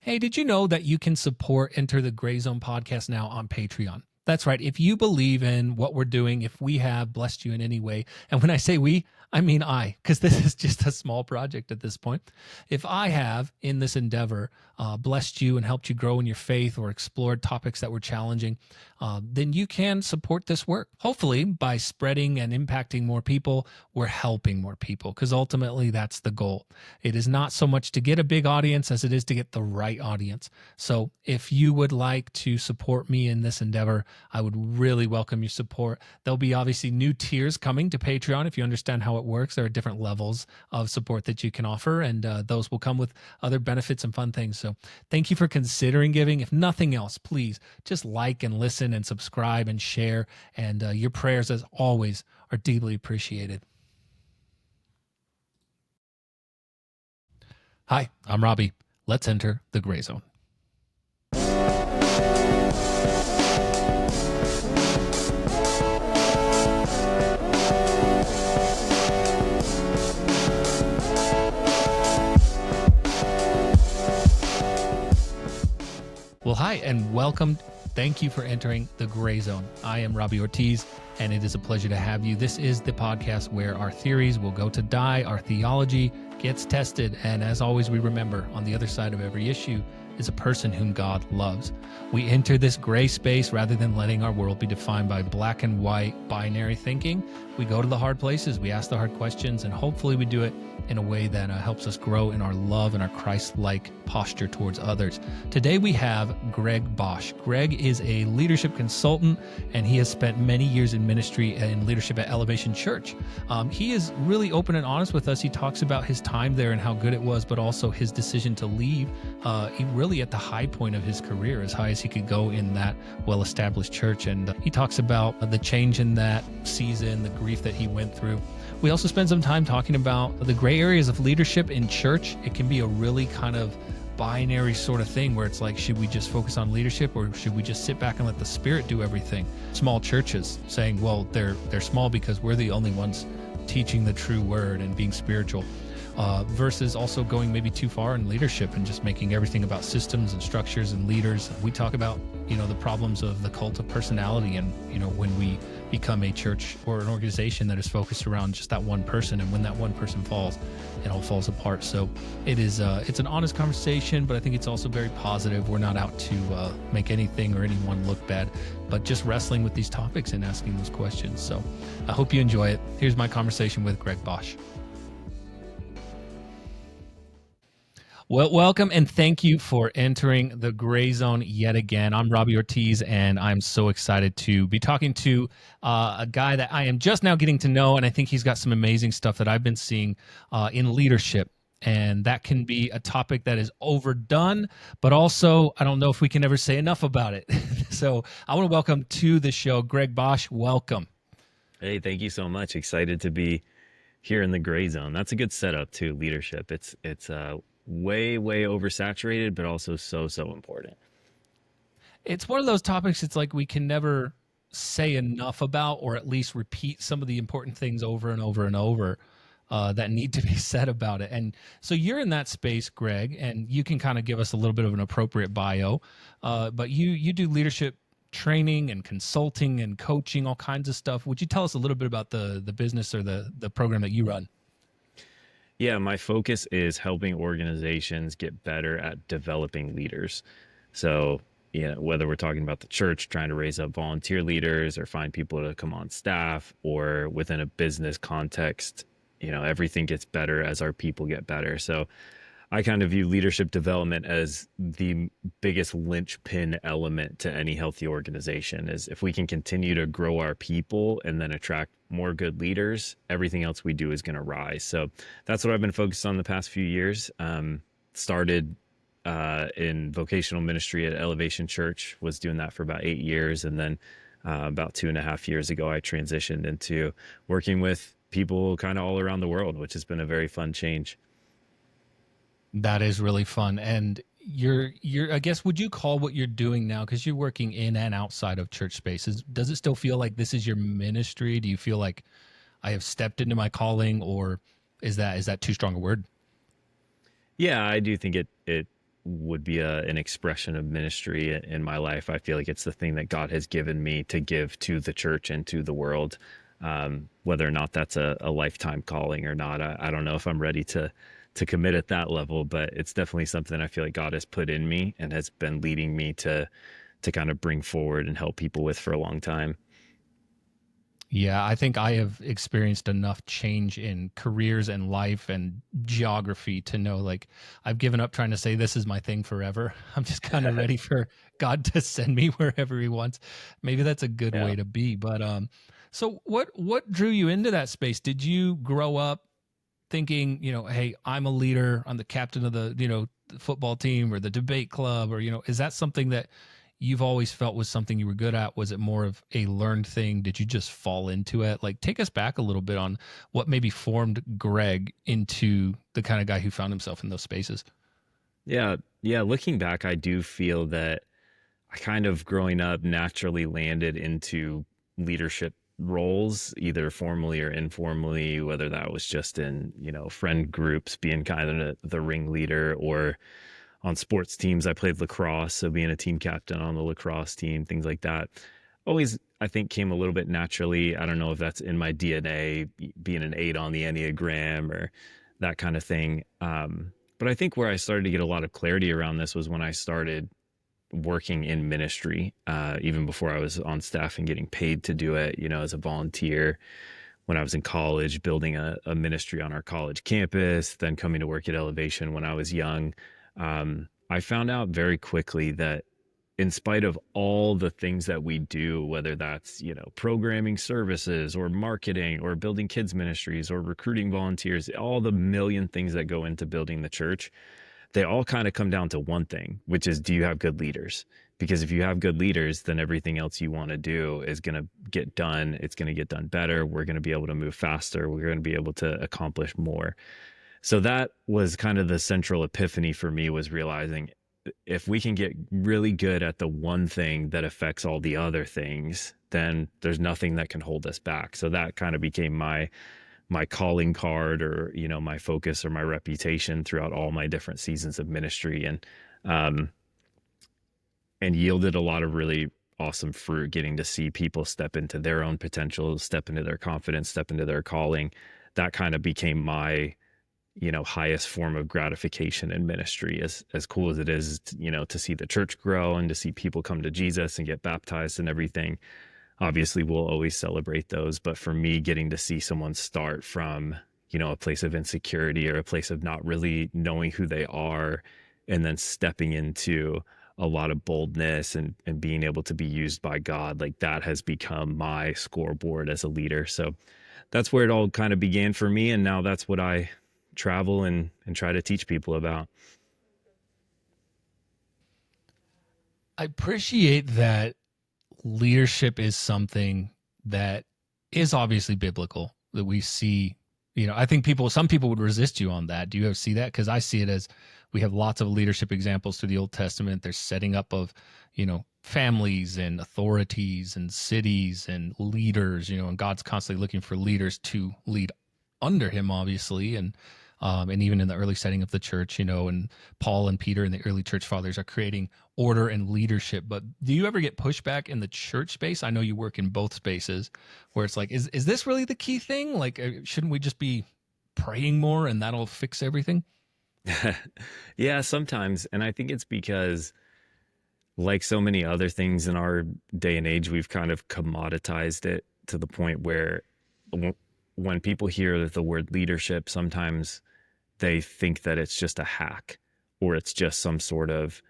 Hey, did you know that you can support Enter the Gray Zone podcast now on Patreon? That's right. If you believe in what we're doing, if we have blessed you in any way, and when I say we, I mean I, because this is just a small project at this point. If I have in this endeavor blessed you and helped you grow in your faith or explored topics that were challenging, then you can support this work. Hopefully, by spreading and impacting more people, we're helping more people, because ultimately that's the goal. It is not so much to get a big audience as it is to get the right audience. So if you would like to support me in this endeavor, I would really welcome your support. There'll be obviously new tiers coming to Patreon. If you understand how it works, there are different levels of support that you can offer, and those will come with other benefits and fun things. So thank you for considering giving. If nothing else, please just like and listen and subscribe and share. And your prayers, as always, are deeply appreciated. Hi, I'm Robby. Let's enter the gray zone. Well, hi, and welcome. Thank you for entering the Gray Zone. I am Robby Ortiz, and it is a pleasure to have you. This is the podcast where our theories will go to die, our theology gets tested, and as always, we remember on the other side of every issue is a person whom God loves. We enter this gray space rather than letting our world be defined by black and white binary thinking. We go to the hard places, we ask the hard questions, and hopefully we do it in a way that helps us grow in our love and our Christ-like posture towards others. Today we have Greg BASCH. Greg is a leadership consultant, and he has spent many years in ministry and leadership at Elevation Church. He is really open and honest with us. He talks about his time there and how good it was, but also his decision to leave really at the high point of his career, as high as he could go in that well-established church. And he talks about the change in that season, the grief that he went through. We also spend some time talking about the gray areas of leadership in church. It can be a really kind of binary sort of thing where it's like, should we just focus on leadership or should we just sit back and let the Spirit do everything? Small churches saying, well, they're small because we're the only ones teaching the true word and being spiritual. Versus also going maybe too far in leadership and just making everything about systems and structures and leaders. We talk about, the problems of the cult of personality and, when we become a church or an organization that is focused around just that one person, and when that one person falls, it all falls apart. So it's an honest conversation, but I think it's also very positive. We're not out to make anything or anyone look bad, but just wrestling with these topics and asking those questions. So I hope you enjoy it. Here's my conversation with Greg BASCH. Well, welcome and thank you for entering the Gray Zone yet again. I'm Robby Ortiz, and I'm so excited to be talking to a guy that I am just now getting to know, and I think he's got some amazing stuff that I've been seeing in leadership, and that can be a topic that is overdone, but also I don't know if we can ever say enough about it. So I want to welcome to the show Greg BASCH. Welcome. Hey, thank you so much. Excited to be here in the Gray Zone. That's a good setup to leadership. It's way oversaturated, but also so important. It's one of those topics, it's like we can never say enough about, or at least repeat some of the important things over and over and over that need to be said about it. And so you're in that space, Greg, and you can kind of give us a little bit of an appropriate bio, but you do leadership training and consulting and coaching, all kinds of stuff. Would you tell us a little bit about the business or the program that you run? Yeah, my focus is helping organizations get better at developing leaders. So, whether we're talking about the church trying to raise up volunteer leaders or find people to come on staff, or within a business context, everything gets better as our people get better. So I kind of view leadership development as the biggest linchpin element to any healthy organization. Is if we can continue to grow our people and then attract more good leaders, everything else we do is going to rise. So that's what I've been focused on the past few years. Started in vocational ministry at Elevation Church, was doing that for about 8 years. And then about 2.5 years ago, I transitioned into working with people kind of all around the world, which has been a very fun change. That is really fun. And you're I guess, would you call what you're doing now, because you're working in and outside of church spaces, does it still feel like this is your ministry? Do you feel like I have stepped into my calling, or is that too strong a word? Yeah, I do think it would be an expression of ministry in my life. I feel like it's the thing that God has given me to give to the church and to the world. Whether or not that's a lifetime calling or not, I don't know if I'm ready to commit at that level, but it's definitely something I feel like God has put in me and has been leading me to kind of bring forward and help people with for a long time. Yeah, I think I have experienced enough change in careers and life and geography to know like I've given up trying to say this is my thing forever. I'm just kind of ready for God to send me wherever he wants. Maybe that's a good Yeah. way to be. But so what drew you into that space? Did you grow up thinking, hey, I'm a leader, I'm the captain of the football team or the debate club, or, is that something that you've always felt was something you were good at? Was it more of a learned thing? Did you just fall into it? Like, take us back a little bit on what maybe formed Greg into the kind of guy who found himself in those spaces. Yeah. Yeah. Looking back, I do feel that I kind of growing up naturally landed into leadership roles, either formally or informally, whether that was just in, friend groups, being kind of the ringleader, or on sports teams. I played lacrosse, so being a team captain on the lacrosse team, things like that. Always, I think, came a little bit naturally. I don't know if that's in my DNA, being an 8 on the Enneagram or that kind of thing. But I think where I started to get a lot of clarity around this was when I started working in ministry, even before I was on staff and getting paid to do it, as a volunteer. When I was in college, building a ministry on our college campus, then coming to work at Elevation when I was young, I found out very quickly that in spite of all the things that we do, whether that's, programming services or marketing or building kids ministries or recruiting volunteers, all the million things that go into building the church, they all kind of come down to one thing, which is, do you have good leaders? Because if you have good leaders, then everything else you want to do is going to get done. It's going to get done better. We're going to be able to move faster. We're going to be able to accomplish more. So that was kind of the central epiphany for me, was realizing if we can get really good at the one thing that affects all the other things, then there's nothing that can hold us back. So that kind of became my calling card, or my focus or my reputation throughout all my different seasons of ministry, um and yielded a lot of really awesome fruit, getting to see people step into their own potential, step into their confidence, step into their calling. That kind of became my highest form of gratification in ministry. As cool as it is, to see the church grow and to see people come to Jesus and get baptized and everything, obviously we'll always celebrate those. But for me, getting to see someone start from, a place of insecurity or a place of not really knowing who they are, and then stepping into a lot of boldness and being able to be used by God, like that has become my scoreboard as a leader. So that's where it all kind of began for me. And now that's what I travel and try to teach people about. I appreciate that leadership is something that is obviously biblical, that we see. I think some people would resist you on that. Do you ever see that? Because I see it as we have lots of leadership examples through the Old Testament. There's setting up of families and authorities and cities and leaders, and God's constantly looking for leaders to lead under him, obviously. And even in the early setting of the church, and Paul and Peter and the early church fathers are creating order and leadership. But do you ever get pushback in the church space? I know you work in both spaces, where it's like, is this really the key thing? Like, shouldn't we just be praying more and that'll fix everything? Yeah, sometimes. And I think it's because, like so many other things in our day and age, we've kind of commoditized it to the point where when people hear the word leadership, sometimes they think that it's just a hack, or it's just some sort of,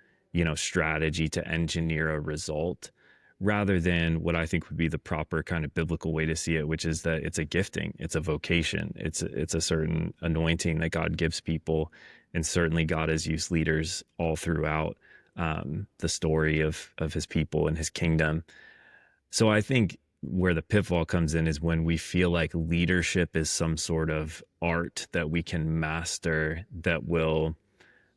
strategy to engineer a result, rather than what I think would be the proper kind of biblical way to see it, which is that it's a gifting, it's a vocation, it's a certain anointing that God gives people. And certainly God has used leaders all throughout the story of his people and his kingdom. So I think where the pitfall comes in is when we feel like leadership is some sort of art that we can master that will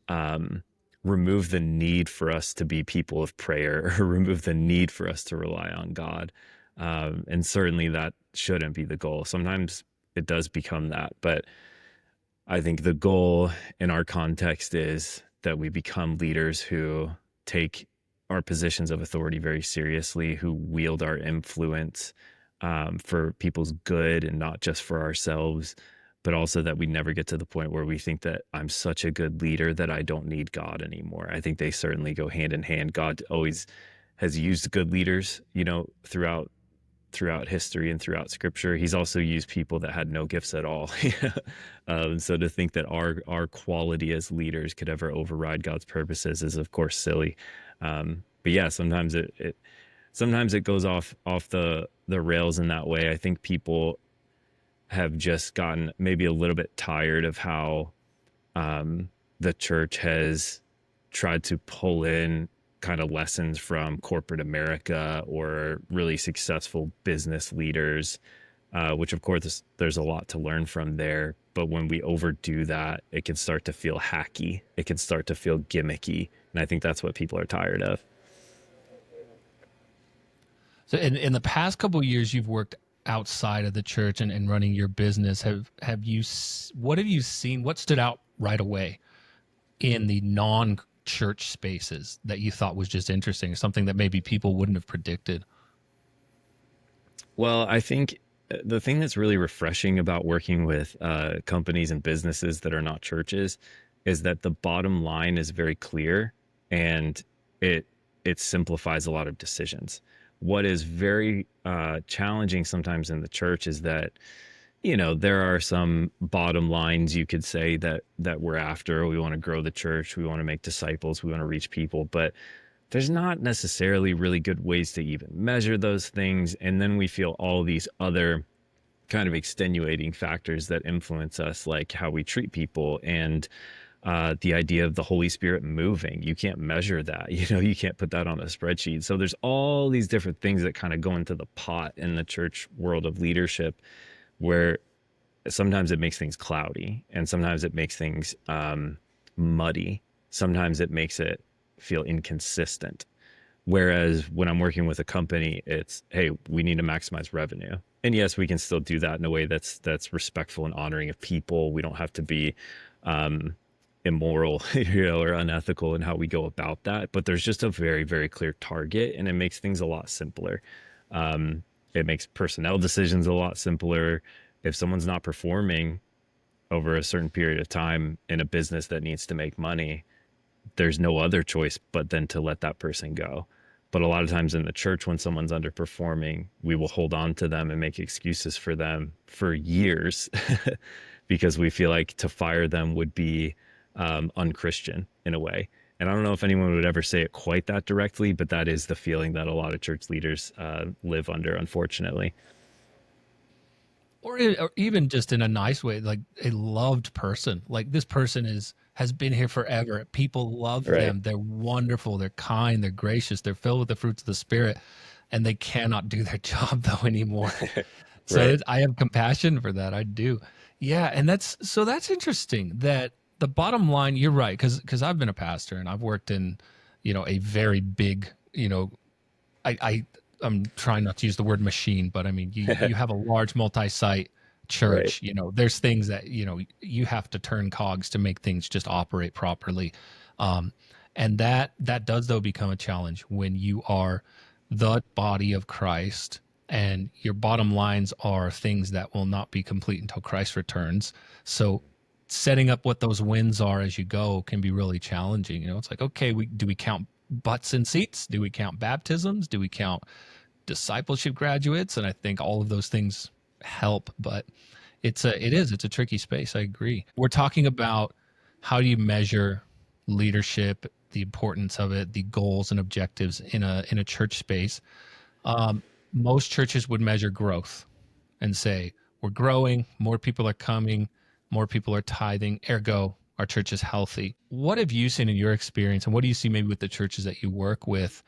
um, remove the need for us to be people of prayer, or remove the need for us to rely on God. And certainly that shouldn't be the goal. Sometimes it does become that, but I think the goal in our context is that we become leaders who take our positions of authority very seriously, who wield our influence for people's good and not just for ourselves, but also that we never get to the point where we think that I'm such a good leader that I don't need God anymore. I think they certainly go hand in hand. God always has used good leaders, throughout history and throughout scripture. He's also used people that had no gifts at all. So to think that our quality as leaders could ever override God's purposes is of course silly. But yeah, sometimes it goes off the rails in that way. I think people have just gotten maybe a little bit tired of how the church has tried to pull in kind of lessons from corporate America or really successful business leaders, which of course there's a lot to learn from there. But when we overdo that, it can start to feel hacky. It can start to feel gimmicky. And I think that's what people are tired of. So in the past couple of years, you've worked outside of the church and running your business. What have you seen? What stood out right away in the non-church spaces that you thought was just interesting, or something that maybe people wouldn't have predicted? Well, I think the thing that's really refreshing about working with companies and businesses that are not churches is that the bottom line is very clear, and it it simplifies a lot of decisions. What is very challenging sometimes in the church is that there are some bottom lines, you could say, that we're after. We want to grow the church, we want to make disciples, we want to reach people, but there's not necessarily really good ways to even measure those things. And then we feel all these other kind of extenuating factors that influence us, like how we treat people and the idea of the Holy Spirit moving. You can't measure that. You can't put that on a spreadsheet. So there's all these different things that kind of go into the pot in the church world of leadership, where sometimes it makes things cloudy, and sometimes it makes things muddy. Sometimes it makes it feel inconsistent. Whereas when I'm working with a company, it's, hey, we need to maximize revenue. And yes, we can still do that in a way that's respectful and honoring of people. We don't have to be um, immoral, or unethical in how we go about that. But there's just a very, very clear target, and it makes things a lot simpler. It makes personnel decisions a lot simpler. If someone's not performing over a certain period of time in a business that needs to make money, there's no other choice but then to let that person go. But a lot of times in the church, when someone's underperforming, we will hold on to them and make excuses for them for years because we feel like to fire them would be unchristian in a way. And I don't know if anyone would ever say it quite that directly, but that is the feeling that a lot of church leaders live under, unfortunately. Or even just in a nice way, like a loved person. Like, this person has been here forever. People love Right. them. They're wonderful. They're kind. They're gracious. They're filled with the fruits of the spirit, and they cannot do their job though anymore. So Right. I have compassion for that. I do. Yeah, and that's interesting. That the bottom line, you're right, because I've been a pastor and I've worked in, a very big, I I'm trying not to use the word machine, but I mean, you have a large multi-site Right. church. There's things that you have to turn cogs to make things just operate properly, um, and that does though become a challenge when you are the body of Christ, and your bottom lines are things that will not be complete until Christ returns. So setting up what those wins are as you go can be really challenging. It's like, okay, we count butts and seats? Do we count baptisms? Do we count discipleship graduates? And I think all of those things help, but it's a tricky space. I agree. We're talking about how do you measure leadership, the importance of it, the goals and objectives in a church space. Um, Most churches would measure growth and say, we're growing, more people are coming, more people are tithing, ergo our church is healthy. What have you seen in your experience, and what do you see maybe with the churches that you work with?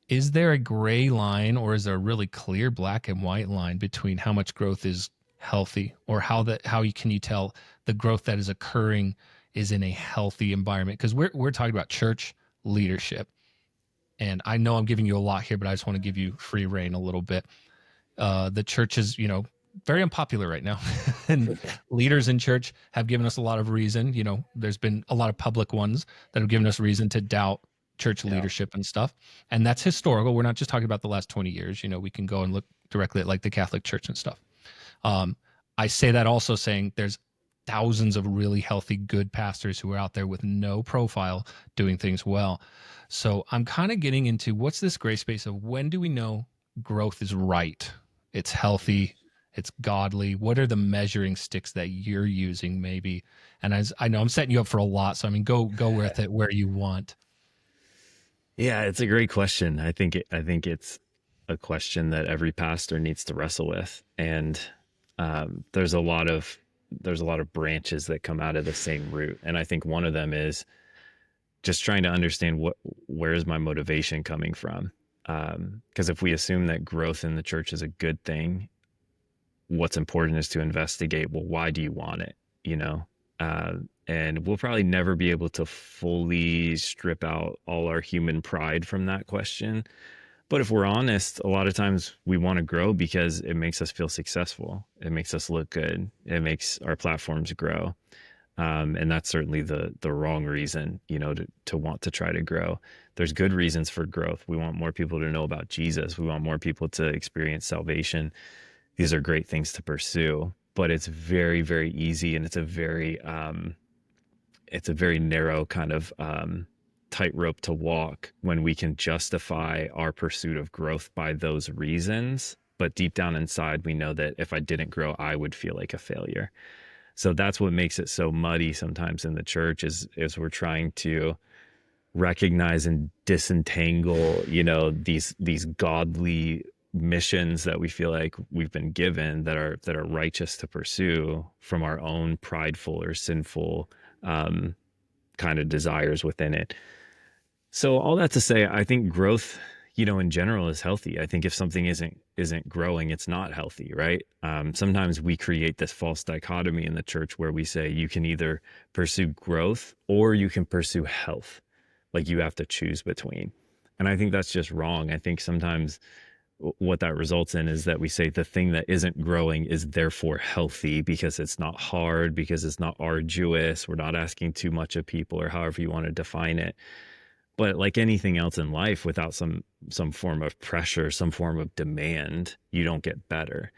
Is there a gray line, or is there a really clear black and white line between how much growth is healthy, or can you tell the growth that is occurring is in a healthy environment? Because we're talking about church leadership, and I know I'm giving you a lot here, but I just want to give you free reign a little bit. The church is, very unpopular right now. And leaders in church have given us a lot of reason. There's been a lot of public ones that have given us reason to doubt church Yeah. leadership and stuff. And that's historical. We're not just talking about the last 20 years. We can go and look directly at like the Catholic Church and stuff. I say that also saying there's thousands of really healthy, good pastors who are out there with no profile doing things well. So I'm kind of getting into what's this gray space of when do we know growth is right? It's healthy, it's godly. What are the measuring sticks that you're using, maybe? And as I know I'm setting you up for a lot, so I mean, go with it where you want. Yeah, it's a great question. I think it's a question that every pastor needs to wrestle with, and there's a lot of branches that come out of the same root, and I think one of them is just trying to understand where is my motivation coming from. Because if we assume that growth in the church is a good thing, what's important is to investigate, well, why do you want it? You know, uh, and we'll probably never be able to fully strip out all our human pride from that question. But if we're honest, a lot of times we want to grow because it makes us feel successful. It makes us look good. It makes our platforms grow. And that's certainly the wrong reason, to want to try to grow. There's good reasons for growth. We want more people to know about Jesus. We want more people to experience salvation. These are great things to pursue, but it's very, very easy, and it's a very narrow kind of tightrope to walk when we can justify our pursuit of growth by those reasons. But deep down inside, we know that if I didn't grow, I would feel like a failure. So that's what makes it so muddy sometimes in the church is we're trying to recognize and disentangle, these godly missions that we feel like we've been given that are righteous to pursue from our own prideful or sinful kind of desires within it. So all that to say, I think growth, in general is healthy. I think if something isn't growing, it's not healthy, right? Sometimes we create this false dichotomy in the church where we say you can either pursue growth or you can pursue health. Like you have to choose between. And I think that's just wrong. I think sometimes what that results in is that we say the thing that isn't growing is therefore healthy because it's not hard, because it's not arduous. We're not asking too much of people, or however you want to define it. But like anything else in life, without some form of pressure, some form of demand, you don't get better.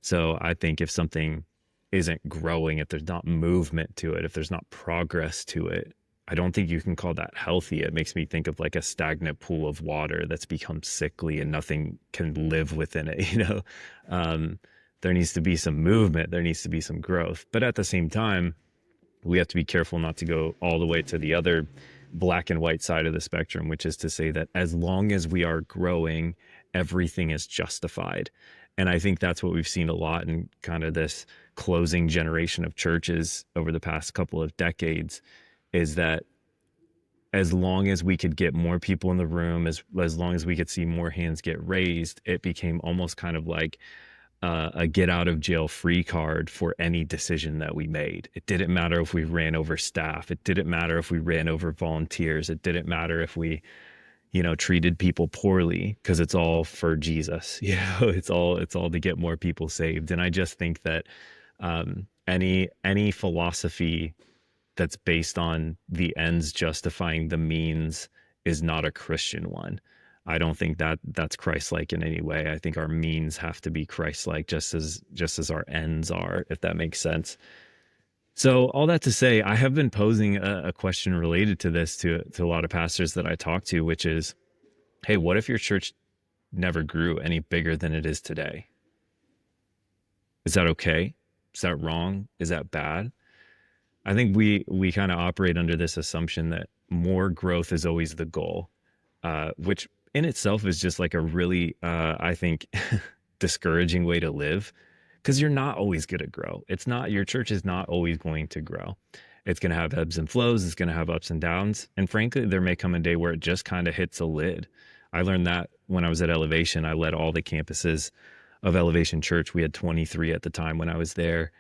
So I think if something isn't growing, if there's not movement to it, if there's not progress to it, I don't think you can call that healthy. It makes me think of like a stagnant pool of water that's become sickly and nothing can live within it. Um, there needs to be some movement. There needs to be some growth. But at the same time, we have to be careful not to go all the way to the other black and white side of the spectrum, which is to say that as long as we are growing, everything is justified. And I think that's what we've seen a lot in kind of this closing generation of churches over the past couple of decades, is that as long as we could get more people in the room, as long as we could see more hands get raised, it became almost kind of like a get out of jail free card for any decision that we made. It didn't matter if we ran over staff. It didn't matter if we ran over volunteers. It didn't matter if we, treated people poorly, because it's all for Jesus. It's all to get more people saved. And I just think that any philosophy that's based on the ends justifying the means is not a Christian one. I don't think that that's Christ-like in any way. I think our means have to be Christ-like, just as our ends are, if that makes sense. So all that to say, I have been posing a question related to this to a lot of pastors that I talk to, which is, hey, what if your church never grew any bigger than it is today? Is that okay? Is that wrong? Is that bad? I think we kind of operate under this assumption that more growth is always the goal, which in itself is just like a really, I think, discouraging way to live, because you're not always going to grow. It's not, your church is not always going to grow. It's going to have ebbs and flows. It's going to have ups and downs. And frankly, there may come a day where it just kind of hits a lid. I learned that when I was at Elevation. I led all the campuses of Elevation Church. We had 23 at the time when I was there.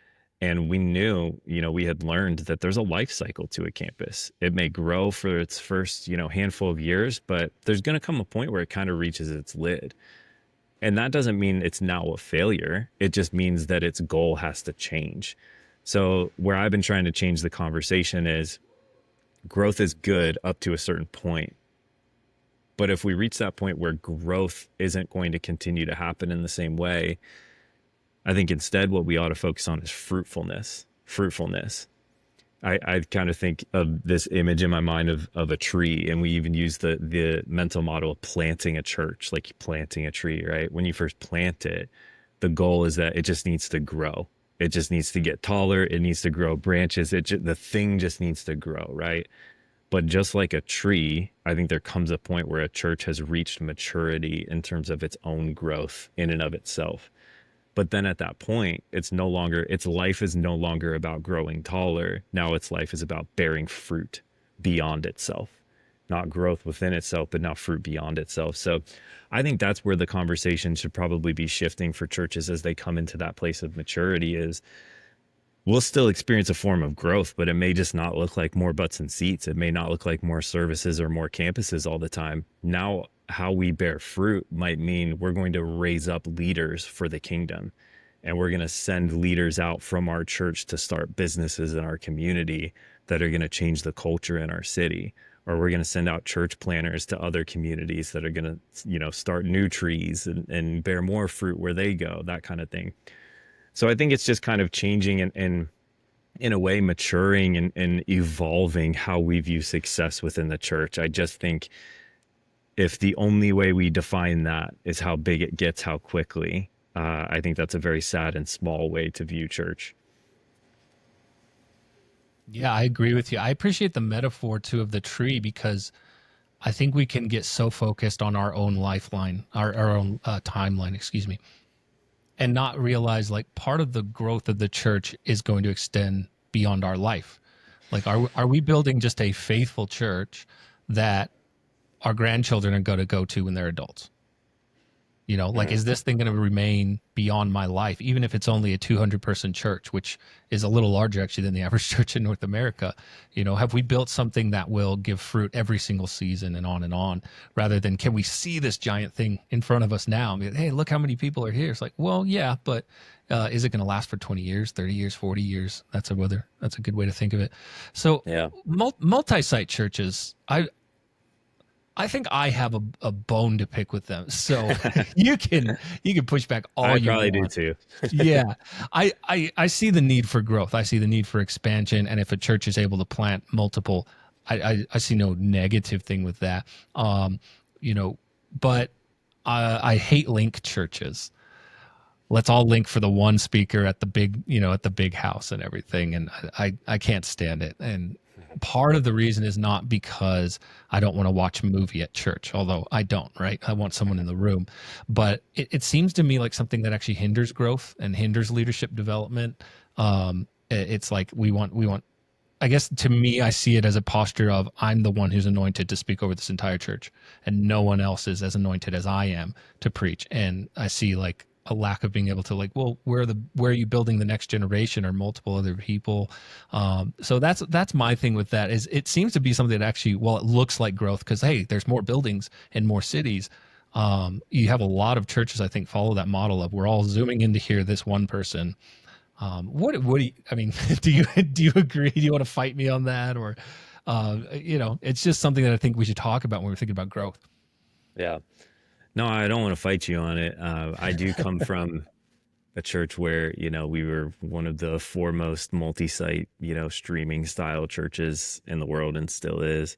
And we knew, we had learned that there's a life cycle to a campus. It may grow for its first, handful of years, but there's going to come a point where it kind of reaches its lid. And that doesn't mean it's now a failure. It just means that its goal has to change. So, where I've been trying to change the conversation is growth is good up to a certain point. But if we reach that point where growth isn't going to continue to happen in the same way, I think instead what we ought to focus on is fruitfulness. Fruitfulness. I kind of think of this image in my mind of a tree, and we even use the mental model of planting a church, like planting a tree, right? When you first plant it, the goal is that it just needs to grow. It just needs to get taller. It needs to grow branches. The thing just needs to grow, right? But just like a tree, I think there comes a point where a church has reached maturity in terms of its own growth in and of itself. But then at that point, its life is no longer about growing taller. Now its life is about bearing fruit beyond itself, not growth within itself, but now fruit beyond itself. So I think that's where the conversation should probably be shifting for churches as they come into that place of maturity is we'll still experience a form of growth, but it may just not look like more butts and seats. It may not look like more services or more campuses all the time. Now, how we bear fruit might mean we're going to raise up leaders for the kingdom. And we're going to send leaders out from our church to start businesses in our community that are going to change the culture in our city. Or we're going to send out church planners to other communities that are going to, start new trees and bear more fruit where they go, that kind of thing. So I think it's just kind of changing and in a way maturing and evolving how we view success within the church. I just think if the only way we define that is how big it gets, how quickly, I think that's a very sad and small way to view church. Yeah, I agree with you. I appreciate the metaphor too of the tree because I think we can get so focused on our own lifeline, our own timeline, excuse me, and not realize like part of the growth of the church is going to extend beyond our life. Like, are we building just a faithful church that our grandchildren are going to go to when they're adults? Like, is this thing going to remain beyond my life, even if it's only a 200-person church, which is a little larger actually than the average church in North America? Have we built something that will give fruit every single season and on, rather than can we see this giant thing in front of us now? I mean, hey, look how many people are here. It's like, well, yeah, but is it going to last for 20 years, 30 years, 40 years? That's a good way to think of it. So Yeah. multi-site churches, I think I have a bone to pick with them. So you can push back all I you probably want. do too. Yeah. I see the need for growth. I see the need for expansion. And if a church is able to plant multiple, I see no negative thing with that. But I hate link churches. Let's all link for the one speaker at the big house and everything. And I can't stand it. And part of the reason is not because I don't want to watch a movie at church, although I don't, right? I want someone in the room. But it seems to me like something that actually hinders growth and hinders leadership development. It's like we want, I guess to me, I see it as a posture of I'm the one who's anointed to speak over this entire church and no one else is as anointed as I am to preach. And I see like a lack of being able to like, well, where are you building the next generation or multiple other people? So that's my thing with that is it seems to be something that actually, well, it looks like growth because, hey, there's more buildings in more cities. You have a lot of churches, I think, follow that model of we're all zooming in to hear this one person. What do you, I mean, do you agree? Do you want to fight me on that? Or, it's just something that I think we should talk about when we're thinking about growth. Yeah. No, I don't want to fight you on it. I do come from a church where, we were one of the foremost multi-site, streaming style churches in the world and still is.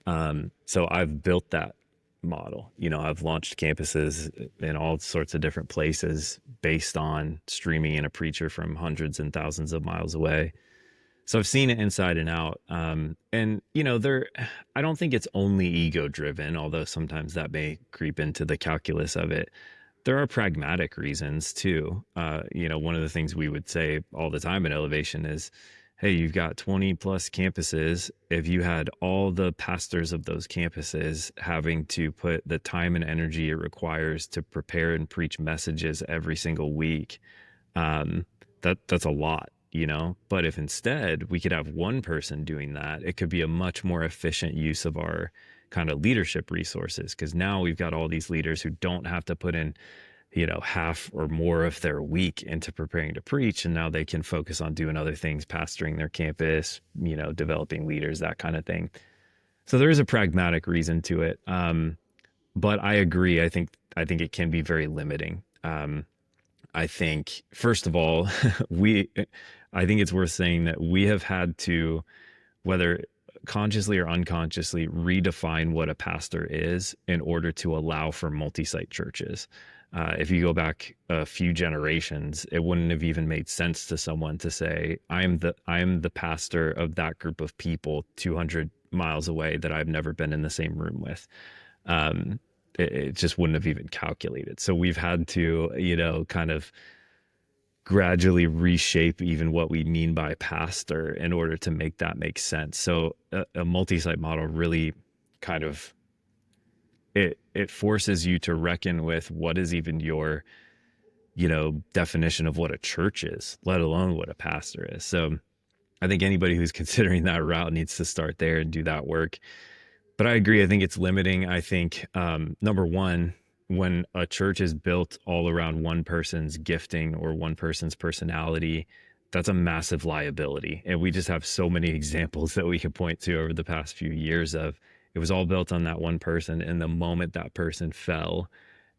So I've built that model. I've launched campuses in all sorts of different places based on streaming in a preacher from hundreds and thousands of miles away. So I've seen it inside and out. And I don't think it's only ego driven, although sometimes that may creep into the calculus of it. There are pragmatic reasons too. One of the things we would say all the time at Elevation is, hey, you've got 20 plus campuses. If you had all the pastors of those campuses having to put the time and energy it requires to prepare and preach messages every single week, that's a lot. But if instead we could have one person doing that, it could be a much more efficient use of our kind of leadership resources, because now we've got all these leaders who don't have to put in half or more of their week into preparing to preach, and now they can focus on doing other things, pastoring their campus, developing leaders, that kind of thing. So there is a pragmatic reason to it. But I agree. I think it can be very limiting. I think, first of all, I think it's worth saying that we have had to, whether consciously or unconsciously, redefine what a pastor is in order to allow for multi-site churches. If you go back a few generations, it wouldn't have even made sense to someone to say, I am the pastor of that group of people 200 miles away that I've never been in the same room with. Um, it just wouldn't have even calculated. So we've had to, kind of gradually reshape even what we mean by pastor in order to make that make sense. So a multi-site model really kind of it forces you to reckon with what is even your definition of what a church is, let alone what a pastor is. So I think anybody who's considering that route needs to start there and do that work. But I agree. I think it's limiting. I think, number one, when a church is built all around one person's gifting or one person's personality, that's a massive liability. And we just have so many examples that we could point to over the past few years of it was all built on that one person. And the moment that person fell,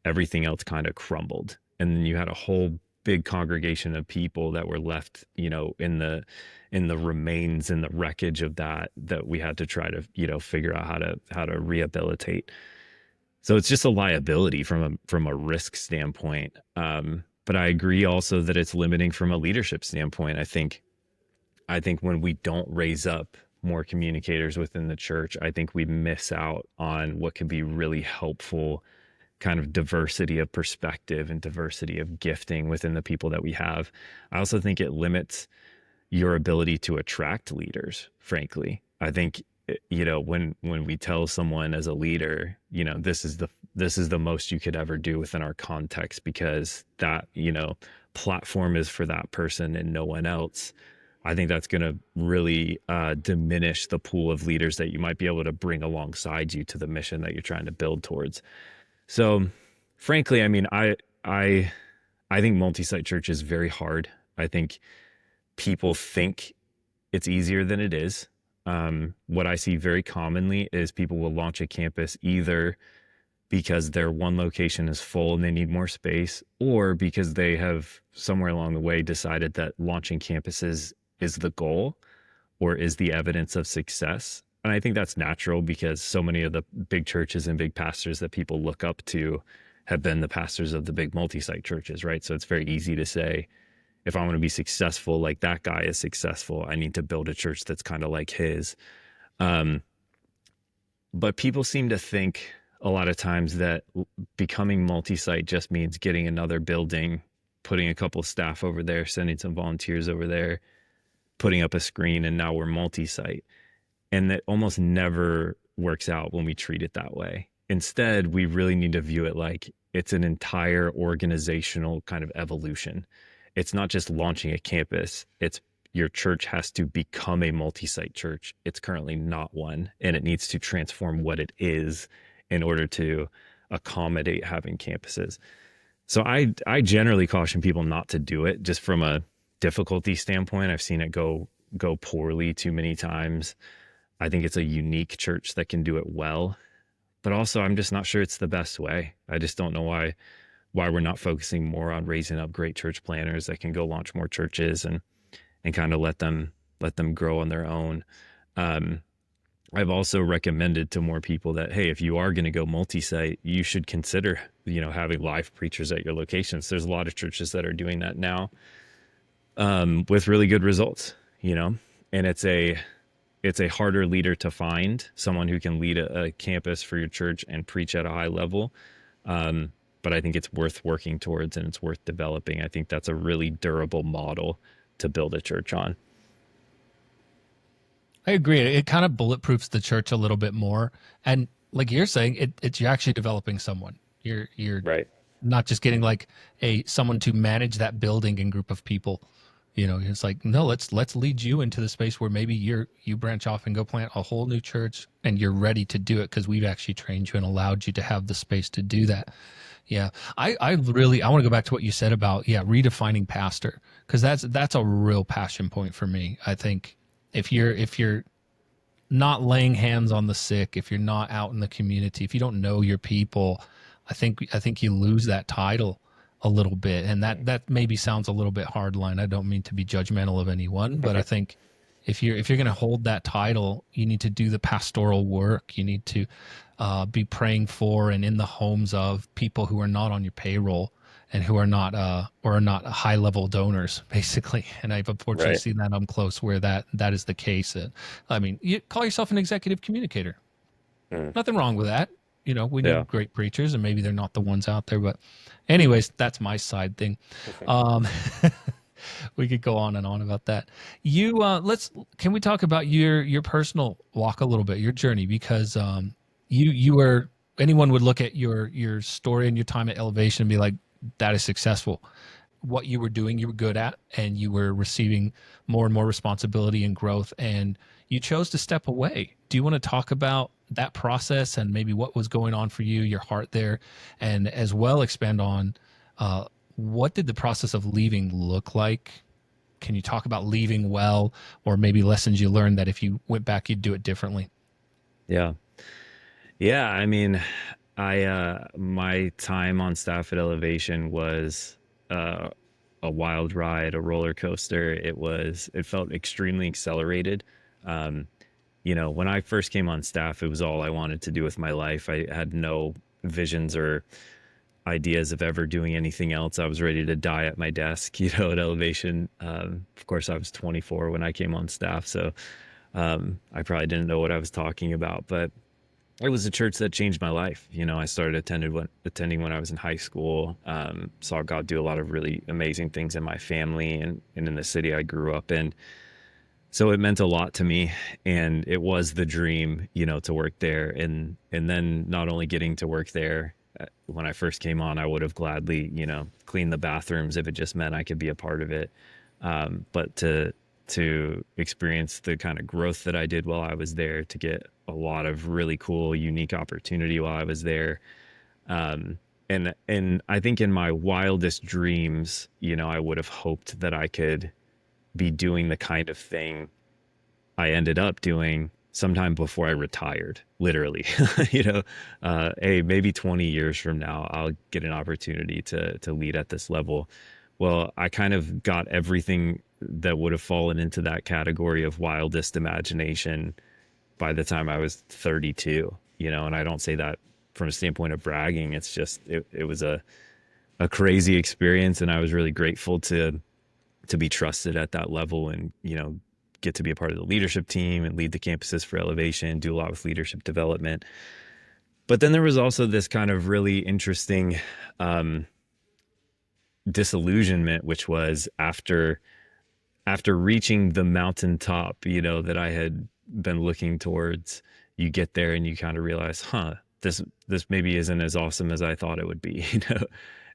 everything else kind of crumbled. And then you had a whole big congregation of people that were left, in the remains and the wreckage of that we had to try to, figure out how to rehabilitate. So it's just a liability from a risk standpoint. But I agree also that it's limiting from a leadership standpoint. I think when we don't raise up more communicators within the church, I think we miss out on what can be really helpful kind of diversity of perspective and diversity of gifting within the people that we have. I also think it limits your ability to attract leaders, frankly. I think when we tell someone as a leader, this is the most you could ever do within our context because that, platform is for that person and no one else. I think that's going to really diminish the pool of leaders that you might be able to bring alongside you to the mission that you're trying to build towards. So, frankly, I mean, I think multi-site church is very hard. I think people think it's easier than it is. What I see very commonly is people will launch a campus either because their one location is full and they need more space, or because they have somewhere along the way decided that launching campuses is the goal or is the evidence of success. And I think that's natural because so many of the big churches and big pastors that people look up to have been the pastors of the big multi-site churches, right? So it's very easy to say, if I want to be successful like that guy is successful, I need to build a church that's kind of like his. But people seem to think a lot of times that becoming multi-site just means getting another building, putting a couple of staff over there, sending some volunteers over there, putting up a screen, and now we're multi-site. And that almost never works out when we treat it that way. Instead, we really need to view it like it's an entire organizational kind of evolution. It's not just launching a campus. It's your church has to become a multi-site church. It's currently not one, and it needs to transform what it is in order to accommodate having campuses. So I generally caution people not to do it just from a difficulty standpoint. I've seen it go poorly too many times. I think it's a unique church that can do it well, but also I'm just not sure it's the best way. I just don't know why we're not focusing more on raising up great church planners that can go launch more churches and kind of let them grow on their own. I've also recommended to more people that, hey, if you are going to go multi-site, you should consider, having live preachers at your locations. There's a lot of churches that are doing that now, with really good results, and it's a harder leader to find, someone who can lead a campus for your church and preach at a high level. But I think it's worth working towards and it's worth developing. I think that's a really durable model to build a church on. I agree. It kind of bulletproofs the church a little bit more. And like you're saying, it's you're actually developing someone. You're Right. not just getting like someone to manage that building and group of people. It's like, no, let's lead you into the space where maybe you branch off and go plant a whole new church and you're ready to do it because we've actually trained you and allowed you to have the space to do that. Yeah. I really, I want to go back to what you said about, yeah, redefining pastor, because that's a real passion point for me. I think if you're not laying hands on the sick, if you're not out in the community, if you don't know your people, I think you lose that title a little bit. And that maybe sounds a little bit hardline. I don't mean to be judgmental of anyone, but I think if you're going to hold that title, you need to do the pastoral work. You need to be praying for and in the homes of people who are not on your payroll and who are not or are not high level donors, basically. And I've unfortunately Right. seen that up close where that is the case. I mean, you call yourself an executive communicator. Mm. Nothing wrong with that. You know, we Yeah. need great preachers, and maybe they're not the ones out there. But, anyways, that's my side thing. Um, we could go on and on about that. You let's can we talk about your personal walk a little bit, your journey, because you were anyone would look at your story and your time at Elevation and be like, that is successful. What you were doing, you were good at, and you were receiving more and more responsibility and growth, and you chose to step away. Do you want to talk about that process and maybe what was going on for you, your heart there, and as well expand on what did the process of leaving look like? Can you talk about leaving well, or maybe lessons you learned that if you went back, you'd do it differently? Yeah. Yeah. I mean, my time on staff at Elevation was uh, a wild ride, a roller coaster. It felt extremely accelerated. Um, when I first came on staff, it was all I wanted to do with my life. I had no visions or ideas of ever doing anything else. I was ready to die at my desk, at Elevation. Of course, I was 24 when I came on staff, so I probably didn't know what I was talking about, but it was a church that changed my life. I started attending when I was in high school. Saw God do a lot of really amazing things in my family and in the city I grew up in. So it meant a lot to me, and it was the dream, to work there. And then not only getting to work there, when I first came on, I would have gladly, cleaned the bathrooms if it just meant I could be a part of it. But to experience the kind of growth that I did while I was there, to get a lot of really cool, unique opportunity while I was there. Um, and I think in my wildest dreams, I would have hoped that I could be doing the kind of thing I ended up doing sometime before I retired, literally. Hey, maybe 20 years from now, I'll get an opportunity to lead at this level. Well, I kind of got everything that would have fallen into that category of wildest imagination by the time I was 32, and I don't say that from a standpoint of bragging. It's just it was a crazy experience, and I was really grateful to be trusted at that level, and get to be a part of the leadership team and lead the campuses for Elevation, do a lot with leadership development. But then there was also this kind of really interesting um, disillusionment, which was after reaching the mountaintop, that I had been looking towards. You get there and you kind of realize, this maybe isn't as awesome as I thought it would be,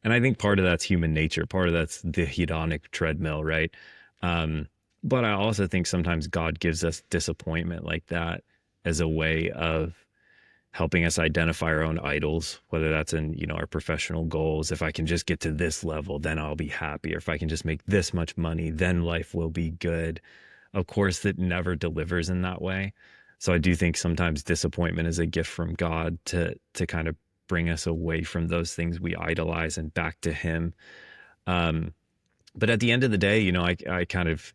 And I think part of that's human nature, part of that's the hedonic treadmill, right? Um, but I also think sometimes God gives us disappointment like that as a way of helping us identify our own idols, whether that's in, our professional goals. If I can just get to this level, then I'll be happy. Or if I can just make this much money, then life will be good. Of course, that never delivers in that way. So I do think sometimes disappointment is a gift from God to kind of bring us away from those things we idolize and back to Him. Um, but at the end of the day, I kind of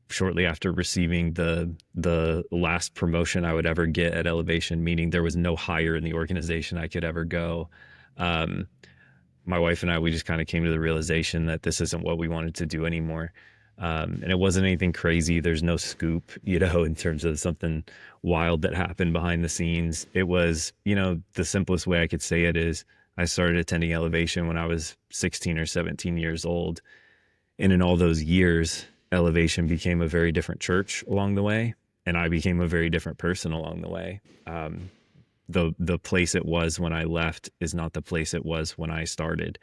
shortly after receiving the last promotion I would ever get at Elevation, meaning there was no higher in the organization I could ever go. Um, my wife and I, we just kind of came to the realization that this isn't what we wanted to do anymore. And it wasn't anything crazy. There's no scoop, in terms of something wild that happened behind the scenes. It was, the simplest way I could say it is I started attending Elevation when I was 16 or 17 years old. And in all those years, Elevation became a very different church along the way. And I became a very different person along the way. The place it was when I left is not the place it was when I started.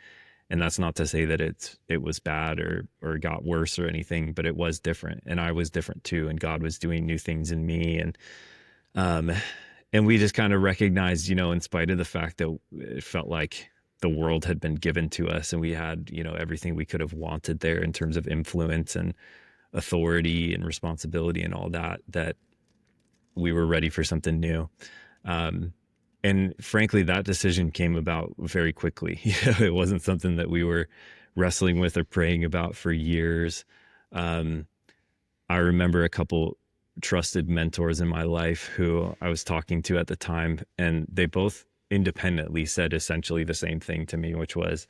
And that's not to say that it was bad or got worse or anything, but it was different, and I was different too, and God was doing new things in me, um and we just kind of recognized, in spite of the fact that it felt like the world had been given to us, and we had, everything we could have wanted there in terms of influence and authority and responsibility and all that, that we were ready for something new. Um, and frankly, that decision came about very quickly. It wasn't something that we were wrestling with or praying about for years. Um, I remember a couple trusted mentors in my life who I was talking to at the time, and they both independently said essentially the same thing to me, which was,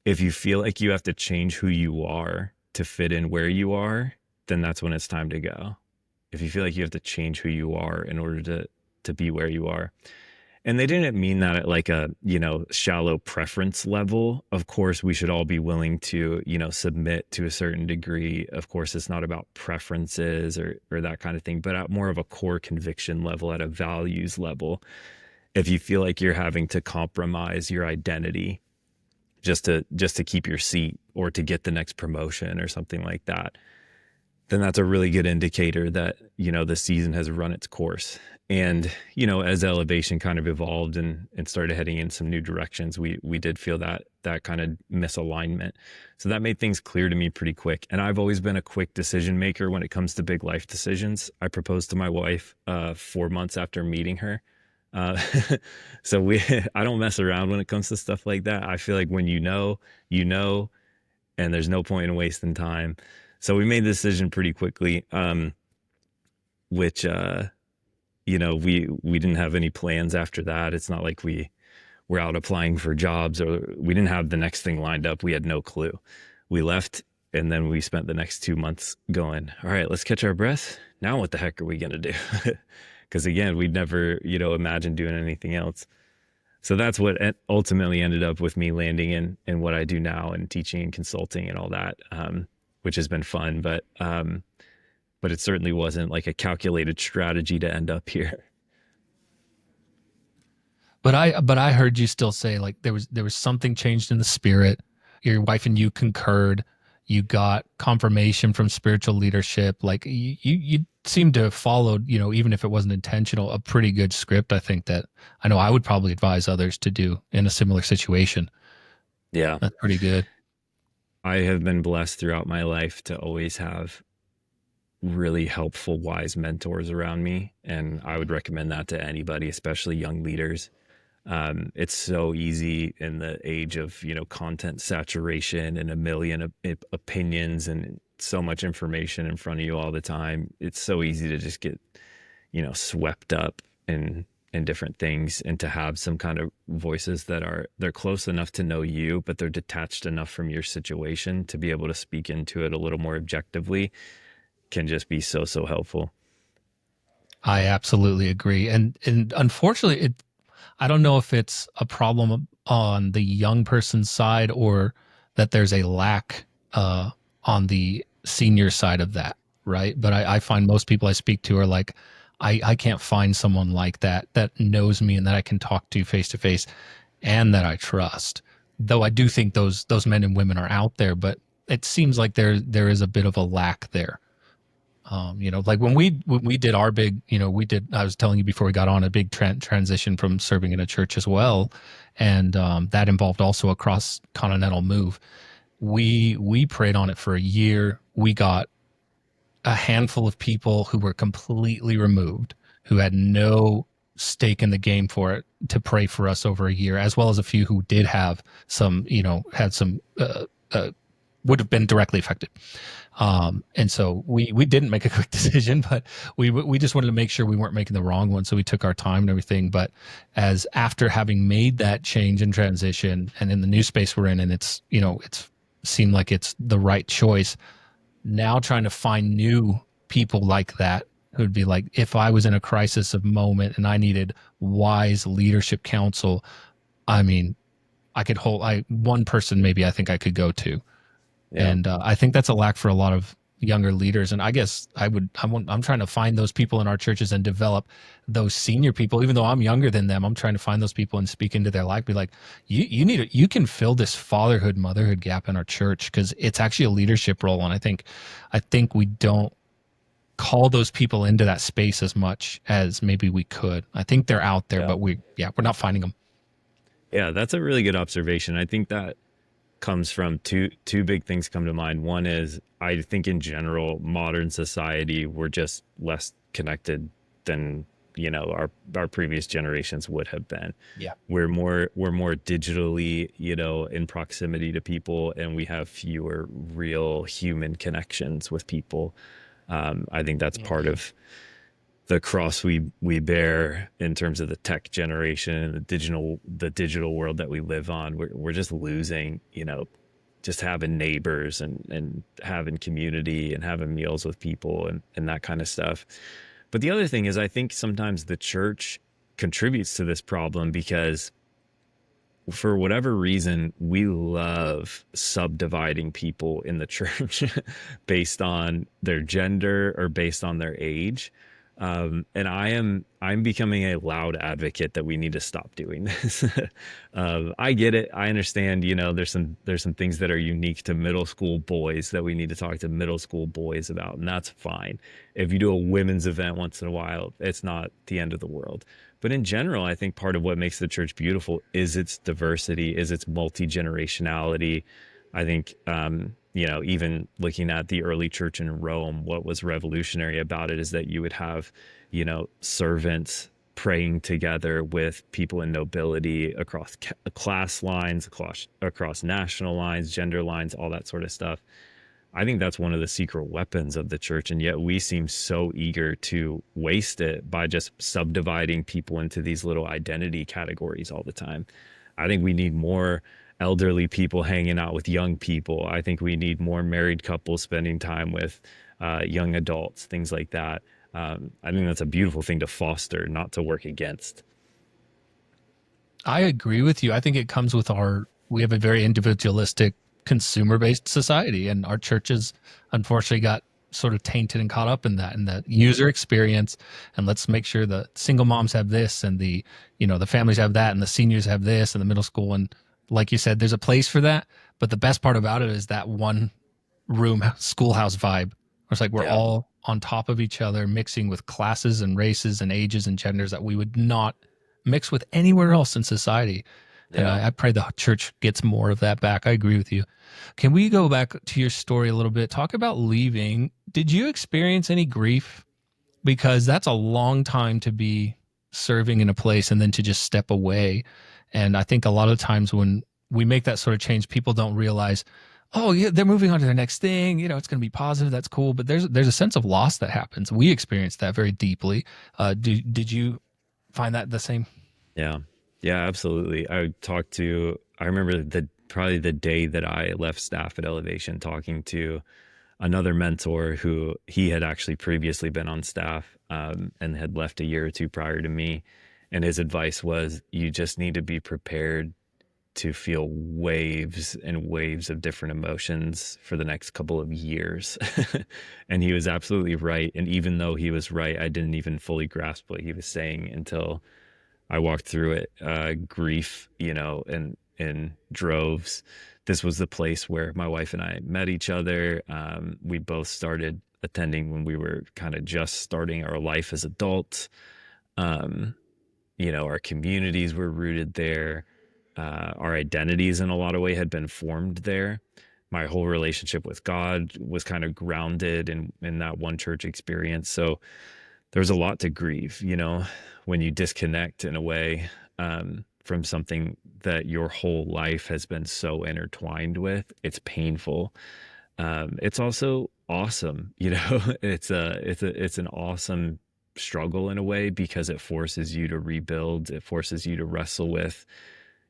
if you feel like you have to change who you are to fit in where you are, then that's when it's time to go. If you feel like you have to change who you are in order to be where you are. And they didn't mean that at like a, shallow preference level. Of course, we should all be willing to, submit to a certain degree. Of course, it's not about preferences or that kind of thing, but at more of a core conviction level, at a values level. If you feel like you're having to compromise your identity just to keep your seat or to get the next promotion or something like that, then that's a really good indicator that, the season has run its course. And, as Elevation kind of evolved and started heading in some new directions, we did feel that kind of misalignment. So that made things clear to me pretty quick. And I've always been a quick decision maker when it comes to big life decisions. I proposed to my wife 4 months after meeting her. Uh, so I don't mess around when it comes to stuff like that. I feel like when you know, and there's no point in wasting time. So we made the decision pretty quickly, which, we didn't have any plans after that. It's not like we were out applying for jobs, or we didn't have the next thing lined up. We had no clue. We left, and then we spent the next 2 months going, all right, let's catch our breath. Now what the heck are we going to do? Because again, we'd never, imagined doing anything else. So that's what ultimately ended up with me landing in what I do now, and teaching and consulting and all that, which has been fun. But it certainly wasn't like a calculated strategy to end up here. But I heard you still say like there was something changed in the spirit. Your wife and you concurred. You got confirmation from spiritual leadership. Like you seem to have followed, even if it wasn't intentional, a pretty good script. I think that I know I would probably advise others to do in a similar situation. Yeah. That's pretty good. I have been blessed throughout my life to always have really helpful, wise mentors around me. And I would recommend that to anybody, especially young leaders. It's so easy in the age of, content saturation and a million opinions and so much information in front of you all the time. It's so easy to just get, swept up in different things, and to have some kind of voices that they're close enough to know you, but they're detached enough from your situation to be able to speak into it a little more objectively, can just be so helpful. I absolutely agree. And unfortunately, I don't know if it's a problem on the young person's side, or that there's a lack on the senior side of that, right? But I find most people I speak to are like, I can't find someone like that knows me and that I can talk to face and that I trust. Though I do think those men and women are out there, but it seems like there is a bit of a lack there. Like when we did our big, I was telling you before we got on, a big transition from serving in a church as well. And that involved also a cross continental move. We prayed on it for a year. We got a handful of people who were completely removed, who had no stake in the game for it, to pray for us over a year, as well as a few who did have some, had some, would have been directly affected. And so we didn't make a quick decision, but we just wanted to make sure we weren't making the wrong one. So we took our time and everything. But as after having made that change and transition, and in the new space we're in, and it's seemed like it's the right choice, now trying to find new people like that who'd be like, if I was in a crisis of moment and I needed wise leadership counsel, I mean, one person maybe I think I could go to. Yeah. And I think that's a lack for a lot of younger leaders. And I guess I'm trying to find those people in our churches and develop those senior people. Even though I'm younger than them, I'm trying to find those people and speak into their life. Be like, you can fill this fatherhood, motherhood gap in our church, because it's actually a leadership role. And I think we don't call those people into that space as much as maybe we could. I think they're out there, Yeah. but we're not finding them. Yeah, that's a really good observation. I think that comes from two big things come to mind. One is I think in general, modern society, we're just less connected than, our previous generations would have been. Yeah. We're more digitally, in proximity to people, and we have fewer real human connections with people. I think that's part Mhm. of the cross we bear in terms of the tech generation and the digital world that we live on. We're just losing, just having neighbors and having community and having meals with people and that kind of stuff. But the other thing is, I think sometimes the church contributes to this problem because for whatever reason, we love subdividing people in the church based on their gender or based on their age. And I'm becoming a loud advocate that we need to stop doing this. I get it. I understand. There's some things that are unique to middle school boys that we need to talk to middle school boys about, and that's fine. If you do a women's event once in a while, it's not the end of the world. But in general, I think part of what makes the church beautiful is its diversity, is its multi generationality. I think, even looking at the early church in Rome, what was revolutionary about it is that you would have, servants praying together with people in nobility across class lines, across national lines, gender lines, all that sort of stuff. I think that's one of the secret weapons of the church, and yet we seem so eager to waste it by just subdividing people into these little identity categories all the time. I think we need more elderly people hanging out with young people. I think we need more married couples spending time with young adults, things like that. I think that's a beautiful thing to foster, not to work against. I agree with you. I think it comes with we have a very individualistic, consumer based society, and our churches unfortunately got sort of tainted and caught up in that user experience. And let's make sure the single moms have this, and the families have that, and the seniors have this, and the middle school. And like you said, there's a place for that. But the best part about it is that one room schoolhouse vibe. It's like we're Yeah. all on top of each other, mixing with classes and races and ages and genders that we would not mix with anywhere else in society. And Yeah. I pray the church gets more of that back. I agree with you. Can we go back to your story a little bit? Talk about leaving. Did you experience any grief? Because that's a long time to be serving in a place and then to just step away. And I think a lot of times when we make that sort of change, people don't realize, oh yeah, they're moving on to their next thing. It's going to be positive. That's cool. But there's a sense of loss that happens. We experienced that very deeply. Did you find that the same? Yeah. Yeah, absolutely. I remember probably the day that I left staff at Elevation, talking to another mentor who he had actually previously been on staff, and had left a year or two prior to me. And his advice was, you just need to be prepared to feel waves and waves of different emotions for the next couple of years. And he was absolutely right. And even though he was right, I didn't even fully grasp what he was saying until I walked through it. Grief, in droves. This was the place where my wife and I met each other. We both started attending when we were kind of just starting our life as adults. Um, our communities were rooted there. Our identities, in a lot of way, had been formed there. My whole relationship with God was kind of grounded in that one church experience. So there's a lot to grieve, when you disconnect in a way, from something that your whole life has been so intertwined with. It's painful. It's also awesome, it's an awesome struggle in a way, because it forces you to rebuild. It forces you to wrestle with,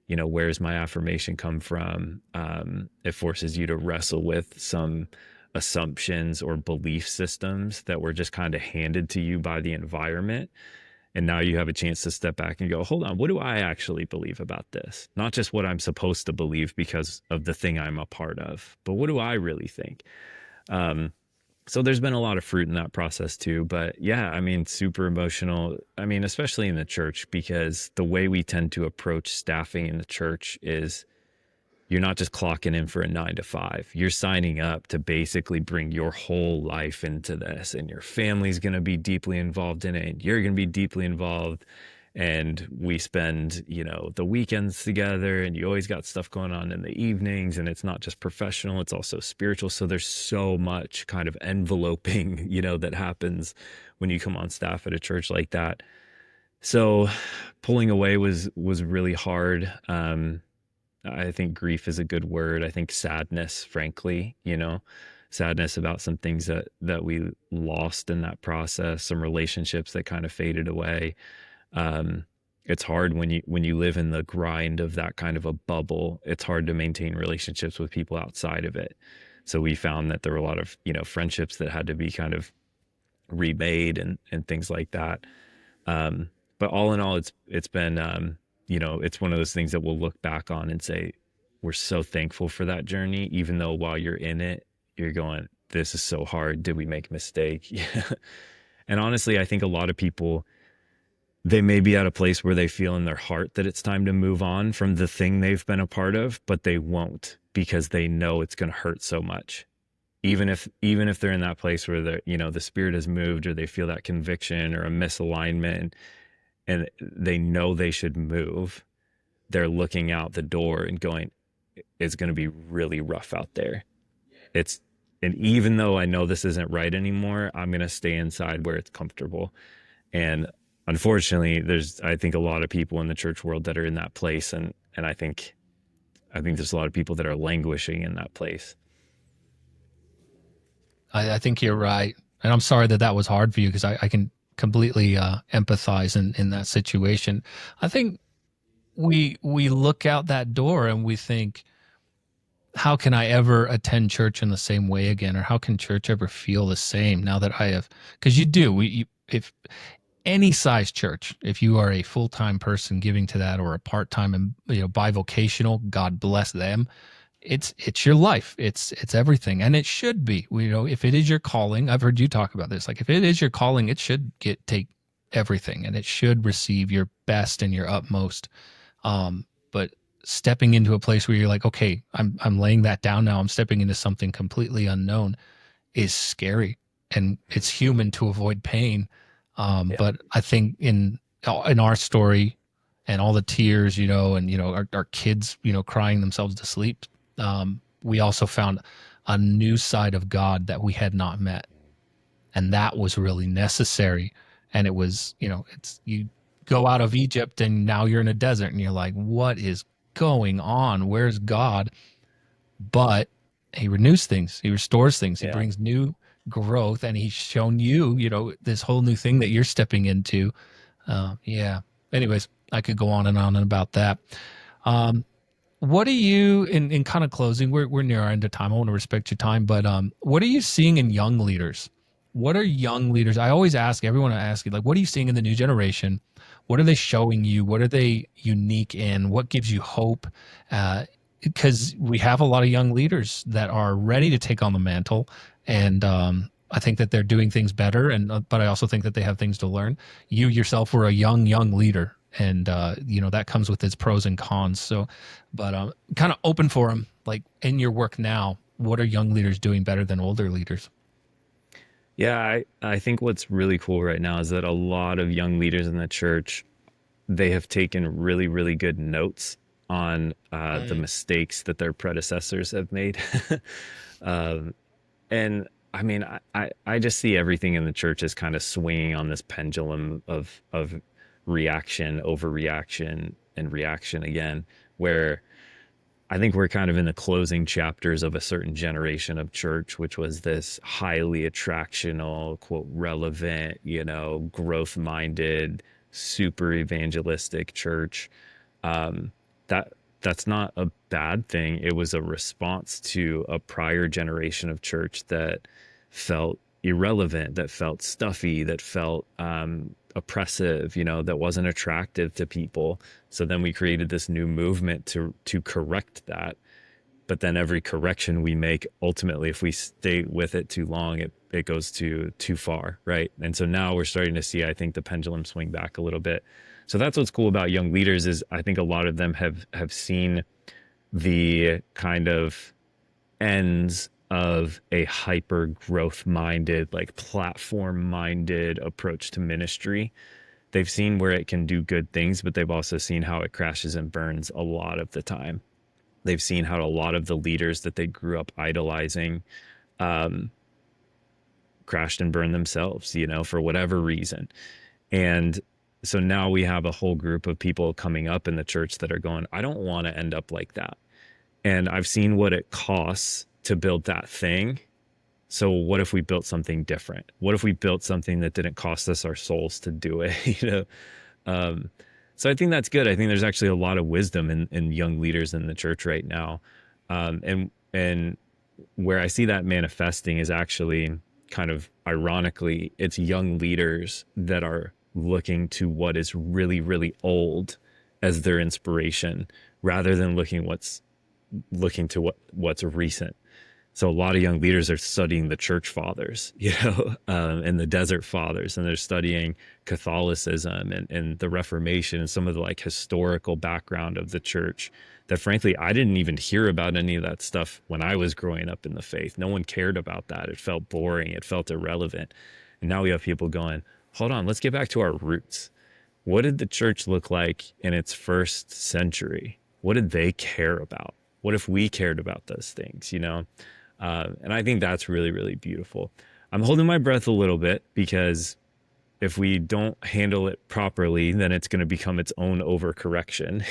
where's my affirmation come from? It forces you to wrestle with some assumptions or belief systems that were just kind of handed to you by the environment. And now you have a chance to step back and go, hold on, what do I actually believe about this? Not just what I'm supposed to believe because of the thing I'm a part of, but what do I really think? Um, so there's been a lot of fruit in that process too. But yeah, I mean, super emotional. I mean, especially in the church, because the way we tend to approach staffing in the church is, you're not just clocking in for a 9 to 5. You're signing up to basically bring your whole life into this, and your family's going to be deeply involved in it, and you're going to be deeply involved. and we spend, the weekends together, and you always got stuff going on in the evenings, and it's not just professional, it's also spiritual. So there's so much kind of enveloping, that happens when you come on staff at a church like that. So pulling away was really hard. I think grief is a good word. I think sadness, frankly, sadness about some things that we lost in that process, some relationships that kind of faded away. um, it's hard when you live in the grind of that kind of a bubble. It's hard to maintain relationships with people outside of it. So we found that there were a lot of, friendships that had to be kind of remade and things like that. um, but all in all, it's been, it's one of those things that we'll look back on and say we're so thankful for that journey, even though while you're in it, you're going, this is so hard, did we make a mistake? Yeah. And honestly, I think a lot of people, they may be at a place where they feel in their heart that it's time to move on from the thing they've been a part of, but they won't, because they know it's going to hurt so much. Even if they're in that place where the spirit has moved, or they feel that conviction or a misalignment, and they know they should move, they're looking out the door and going, it's going to be really rough out there. It's and even though I know this isn't right anymore, I'm going to stay inside where it's comfortable. And unfortunately, there's, I think, a lot of people in the church world that are in that place, and I think there's a lot of people that are languishing in that place. I think you're right. And I'm sorry that that was hard for you, because I can completely empathize in that situation. I think we look out that door and we think, how can I ever attend church in the same way again? Or how can church ever feel the same now that I have, because you do, if any size church, if you are a full-time person giving to that, or a part-time and bivocational, God bless them, it's your life, it's everything, and it should be. If it is your calling, I've heard you talk about this, like if it is your calling, it should take everything, and it should receive your best and your utmost. But stepping into a place where you're like, okay, I'm laying that down now, I'm stepping into something completely unknown, is scary, and it's human to avoid pain. Yeah. But I think in our story, and all the tears, and our kids, crying themselves to sleep, we also found a new side of God that we had not met, and that was really necessary. And it was, it's, you go out of Egypt and now you're in a desert, and you're like, what is going on? Where's God? But he renews things, he restores things, he Yeah. brings new growth, and he's shown you, this whole new thing that you're stepping into. Yeah. Anyways, I could go on and on about that. Um, what are you, in kind of closing? We're near our end of time. I want to respect your time, but what are you seeing in young leaders? What are young leaders? I always ask everyone. I ask you, like, what are you seeing in the new generation? What are they showing you? What are they unique in? What gives you hope? Because we have a lot of young leaders that are ready to take on the mantle, and I think that they're doing things better. And but I also think that they have things to learn. You yourself were a young leader, and that comes with its pros and cons. So, but kind of open for them. Like, in your work now, what are young leaders doing better than older leaders? Yeah, I think what's really cool right now is that a lot of young leaders in the church, they have taken really, really good notes on the Mm. mistakes that their predecessors have made. um, and I mean, I just see everything in the church as kind of swinging on this pendulum of reaction, overreaction, and reaction again, where I think we're kind of in the closing chapters of a certain generation of church, which was this highly attractional, quote, relevant, growth minded, super evangelistic church. Um, that that's not a bad thing. It was a response to a prior generation of church that felt irrelevant, that felt stuffy, that felt oppressive, that wasn't attractive to people. So then we created this new movement to correct that. But then every correction we make, ultimately, if we stay with it too long, it goes too far, right? And so now we're starting to see, I think, the pendulum swing back a little bit. So that's what's cool about young leaders, is I think a lot of them have seen the kind of ends of a hyper growth minded, like platform minded approach to ministry. they've seen where it can do good things, but they've also seen how it crashes and burns a lot of the time. They've seen how a lot of the leaders that they grew up idolizing crashed and burned themselves, for whatever reason. And so now we have a whole group of people coming up in the church that are going, I don't want to end up like that. And I've seen what it costs to build that thing. So what if we built something different? What if we built something that didn't cost us our souls to do it? Um, so I think that's good. I think there's actually a lot of wisdom in young leaders in the church right now. And where I see that manifesting is actually kind of ironically, it's young leaders that are looking to what is really, really old as their inspiration rather than looking to what's recent. So a lot of young leaders are studying the church fathers, and the desert fathers, and they're studying Catholicism and the Reformation and some of the like historical background of the church that frankly, I didn't even hear about any of that stuff when I was growing up in the faith. No one cared about that. It felt boring. It felt irrelevant. And now we have people going, hold on, let's get back to our roots. What did the church look like in its first century? What did they care about? What if we cared about those things, And I think that's really, really beautiful. I'm holding my breath a little bit because if we don't handle it properly, then it's going to become its own overcorrection,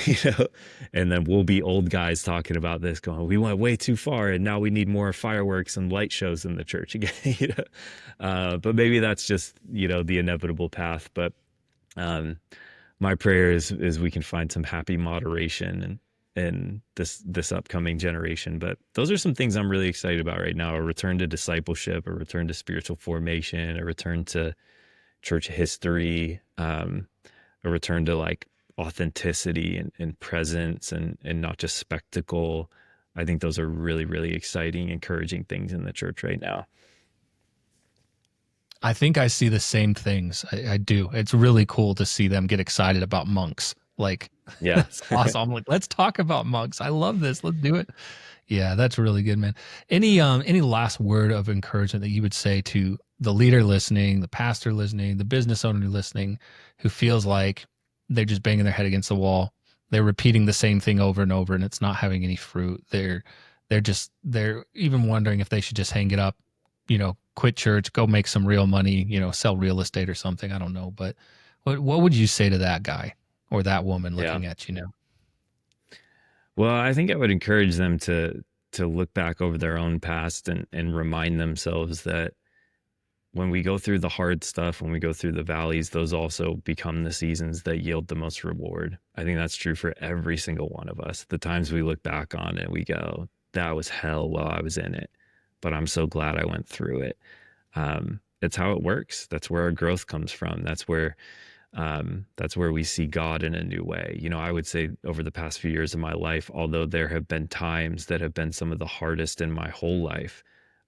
and then we'll be old guys talking about this going, we went way too far and now we need more fireworks and light shows in the church again. But maybe that's just, the inevitable path. But my prayer is we can find some happy moderation and this upcoming generation. But those are some things I'm really excited about right now: a return to discipleship, a return to spiritual formation, a return to church history, a return to like authenticity and presence and not just spectacle. I think those are really, really exciting, encouraging things in the church right now. I think I see the same things. I do. It's really cool to see them get excited about monks. Like, Yeah. that's awesome. I'm like, let's talk about monks. I love this. Let's do it. Yeah, that's really good, man. Any last word of encouragement that you would say to the leader listening, the pastor listening, the business owner listening, who feels like they're just banging their head against the wall? They're repeating the same thing over and over, and it's not having any fruit. They're even wondering if they should just hang it up, quit church, go make some real money, sell real estate or something. I don't know, but what would you say to that guy or that woman Yeah. looking at you now? Well, I think I would encourage them to look back over their own past and remind themselves that when we go through the hard stuff, when we go through the valleys, those also become the seasons that yield the most reward. I think that's true for every single one of us. The times we look back on it, we go, that was hell while I was in it, but I'm so glad I went through it. It's how it works. That's where our growth comes from. That's where we see God in a new way. I would say over the past few years of my life, although there have been times that have been some of the hardest in my whole life,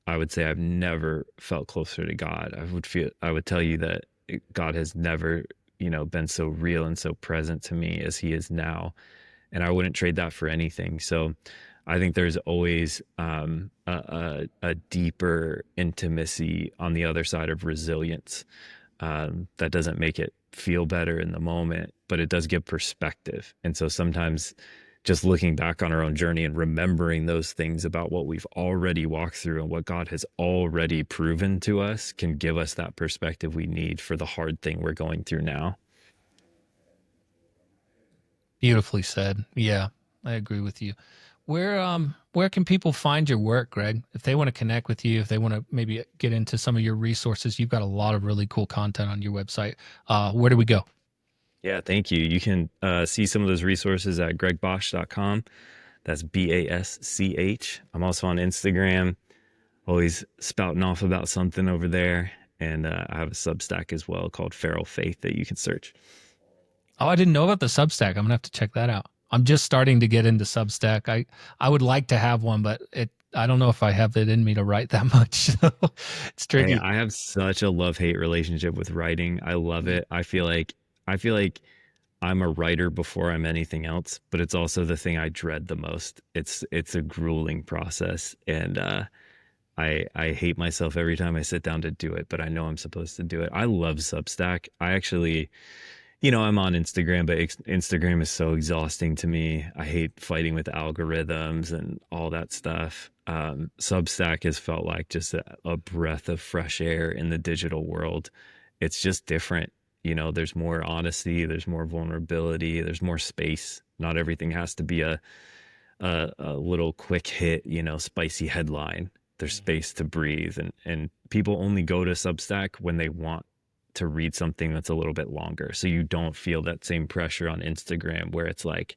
I would say I've never felt closer to God. I would tell you that God has never, been so real and so present to me as he is now. And I wouldn't trade that for anything. So I think there's always a deeper intimacy on the other side of resilience. That doesn't make it feel better in the moment, but it does give perspective. And so sometimes just looking back on our own journey and remembering those things about what we've already walked through and what God has already proven to us can give us that perspective we need for the hard thing we're going through now. Beautifully said. Yeah, I agree with you. Where can people find your work, Greg? If they want to connect with you, if they want to maybe get into some of your resources, you've got a lot of really cool content on your website. Where do we go? Yeah, thank you. You can see some of those resources at gregbasch.com. That's BASCH. I'm also on Instagram, always spouting off about something over there. And I have a Substack as well called Feral Faith that you can search. Oh, I didn't know about the Substack. I'm gonna have to check that out. I'm just starting to get into Substack. I would like to have one, but I don't know if I have it in me to write that much. So it's Hey, tricky. I have such a love-hate relationship with writing. I love it. I feel like I'm a writer before I'm anything else, but it's also the thing I dread the most. It's a grueling process, and I hate myself every time I sit down to do it, but I know I'm supposed to do it. I love Substack. I actually, I'm on Instagram, but Instagram is so exhausting to me. I hate fighting with algorithms and all that stuff. Substack has felt like just a breath of fresh air in the digital world. It's just different. There's more honesty, there's more vulnerability, there's more space. Not everything has to be a little quick hit, spicy headline. There's space to breathe, and people only go to Substack when they want to read something that's a little bit longer. So you don't feel that same pressure on Instagram where it's like,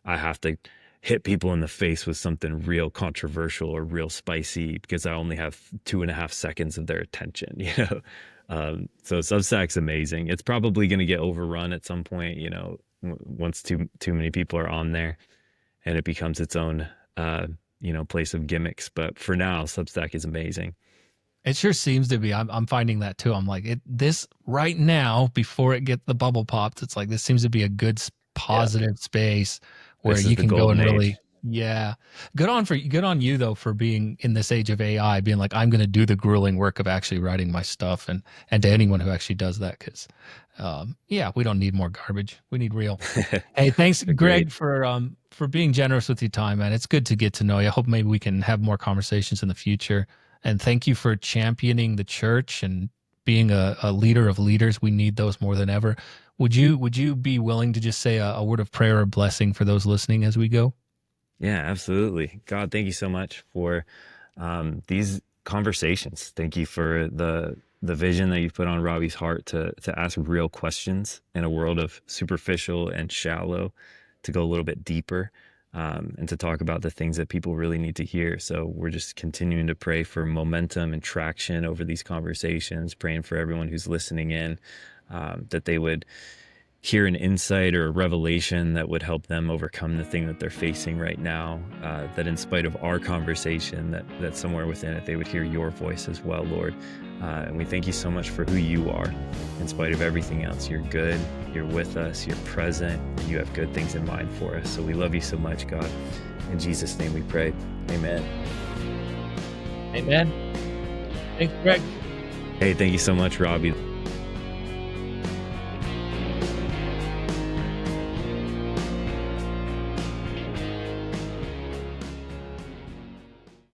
I have to hit people in the face with something real controversial or real spicy because I only have 2.5 seconds of their attention. So Substack's amazing. It's probably going to get overrun at some point, once too many people are on there and it becomes its own, place of gimmicks. But for now, Substack is amazing. It sure seems to be. I'm finding that too. I'm like, this right now, before it get the bubble popped, it's like this seems to be a good Yeah. positive space where This is you the can go and golden really, age. yeah. Good on you though for being in this age of AI, being like, I'm going to do the grueling work of actually writing my stuff, and to anyone who actually does that, because, yeah, we don't need more garbage. We need real. Hey, thanks, Agreed. Greg, for being generous with your time, man. It's good to get to know you. I hope maybe we can have more conversations in the future. And thank you for championing the church and being a leader of leaders. We need those more than ever. Would you be willing to just say a word of prayer or blessing for those listening as we go? Yeah, absolutely. God, thank you so much for these conversations. Thank you for the vision that you've put on Robbie's heart to ask real questions in a world of superficial and shallow, to go a little bit deeper, and to talk about the things that people really need to hear. So we're just continuing to pray for momentum and traction over these conversations, praying for everyone who's listening in, that they would hear an insight or a revelation that would help them overcome the thing that they're facing right now, that in spite of our conversation, that somewhere within it, they would hear your voice as well, Lord. And we thank you so much for who you are. In spite of everything else, you're good, you're with us, you're present, and you have good things in mind for us. So we love you so much, God. In Jesus' name we pray. Amen. Amen. Thanks, Greg. Hey, thank you so much, Robbie.